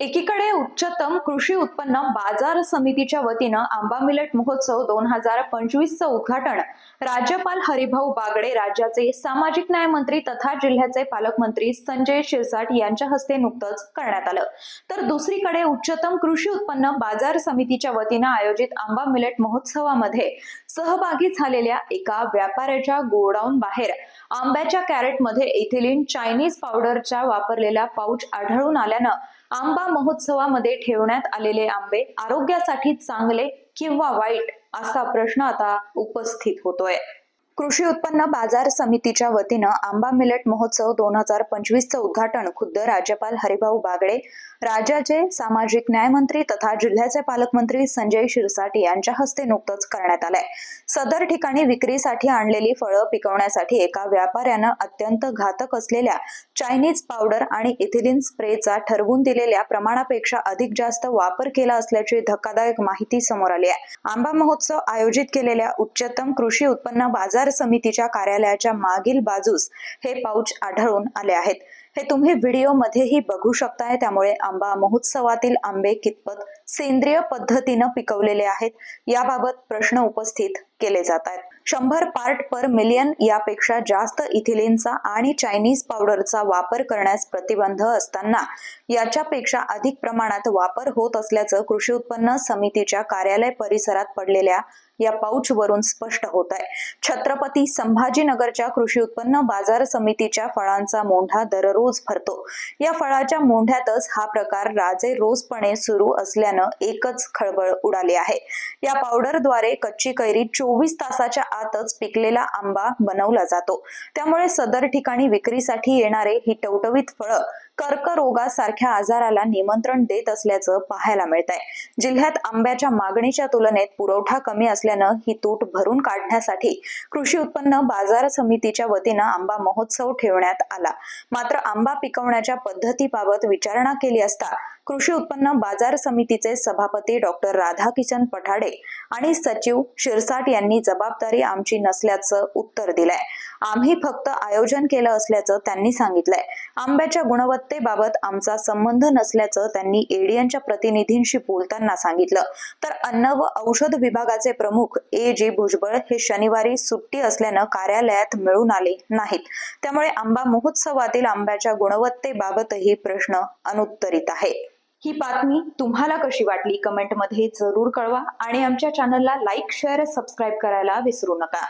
एकीकडे उच्चतम कृषी उत्पन्न बाजार समितीच्या वतीनं आंबा मिलेट महोत्सव 2025चं उद्घाटन राज्यपाल हरिभाऊ बागडे, राज्याचे सामाजिक न्याय मंत्री तथा जिल्ह्याचे पालकमंत्री संजय शिरसाट यांच्या हस्ते नुकतंच करण्यात आलं। तर दुसरीकडे उच्चतम कृषी उत्पन्न बाजार समितीच्या वतीनं आयोजित आंबा मिलेट महोत्सवामध्ये सहभागी झालेल्या एका व्यापाऱ्याच्या गोडाऊन बाहेर आंब्याच्या कॅरेटमध्ये इथिलीन चायनीज पावडरच्या वापरलेला पाऊच आढळून आल्यानं आंबा महोत्सवामध्ये ठेवण्यात आलेले आंबे आरोग्यासाठी चांगले किंवा वाईट असा प्रश्न आता उपस्थित होतोय। कृषी उत्पन्न बाजार समितीच्या वतीनं आंबा मिलेट महोत्सव 2025चं उद्घाटन खुद्द राज्यपाल हरिभाऊ बागडे, राज्याचे सामाजिक न्याय मंत्री तथा जिल्ह्याचे पालकमंत्री संजय शिरसाट यांच्या हस्ते नुकतंच करण्यात आलंय। सदर ठिकाणी विक्रीसाठी आणलेली फळं पिकवण्यासाठी एका व्यापाऱ्यानं अत्यंत घातक असलेल्या चायनीज पावडर आणि इथिलीन स्प्रेचा ठरवून दिलेल्या प्रमाणापेक्षा अधिक जास्त वापर केला असल्याची धक्कादायक माहिती समोर आली आहे। आंबा महोत्सव आयोजित केलेल्या उच्चतम कृषी उत्पन्न बाजार समितीच्या कार्यालयाच्या मागील बाजूस हे पाऊच आढळून आले आहेत। हे तुम्ही व्हिडिओ मध्येही बघू शकताय। त्यामुळे आंबा महोत्सवातील आंबे कितपत सेंद्रिय पद्धतीने पिकवलेले आहेत याबाबत प्रश्न उपस्थित केले जात आहेत। 100 पार्ट पर मिलियन यापेक्षा जास्त इथिलीनचा आणि चायनीज पावडरचा वापर करण्यास प्रतिबंध असताना याच्यापेक्षा अधिक प्रमाणात वापर होत असल्याचं कृषी उत्पन्न समितीच्या कार्यालय परिसरात पडलेल्या या पाऊच वरून स्पष्ट होत आहे। छत्रपती संभाजीनगरच्या कृषी उत्पन्न बाजार समितीच्या फळांचा मोंढा दररोज भरतो। या फळाच्या मोंढ्यातच हा प्रकार राजेरोसपणे सुरू असल्यानं एकच खळबळ उडाली आहे। या पावडरद्वारे कच्ची कैरी 24 तासाच्या आतच पिकलेला आंबा बनवला जातो। त्यामुळे सदर ठिकाणी विक्रीसाठी येणारे ही टवटवीत फळं कर्करोगासारख्या आजाराला निमंत्रण देत असल्याचं पाहायला मिळतंय। जिल्ह्यात आंब्याच्या मागणीच्या तुलनेत पुरवठा कमी असल्यानं ही तूट भरून काढण्यासाठी कृषी उत्पन्न बाजार समितीच्या वतीनं आंबा महोत्सव ठेवण्यात आला। मात्र आंबा पिकवण्याच्या पद्धतीबाबत विचारणा केली असता कृषी उत्पन्न बाजार समितीचे सभापती डॉक्टर राधाकिशन पठाडे आणि सचिव शिरसाट यांनी जबाबदारी आमची नसल्याचं उत्तर दिलंय। आम्ही फक्त आयोजन केलं असल्याचं त्यांनी सांगितलंय। आंब्याच्या गुणवत्तेबाबत आमचा संबंध नसल्याचं त्यांनी एडियनच्या प्रतिनिधींशी बोलताना सांगितलं। तर अन्न व औषध विभागाचे प्रमुख A.G. भुजबळ हे शनिवारी सुट्टी असल्यानं कार्यालयात मिळून आले नाहीत। त्यामुळे आंबा महोत्सवातील आंब्याच्या गुणवत्तेबाबतही प्रश्न अनुत्तरित आहे। ही बातमी तुम्हाला कशी वाटली कमेंटमध्ये जरूर कळवा आणि आमच्या चॅनलला लाईक, शेअर, सबस्क्राईब करायला विसरू नका।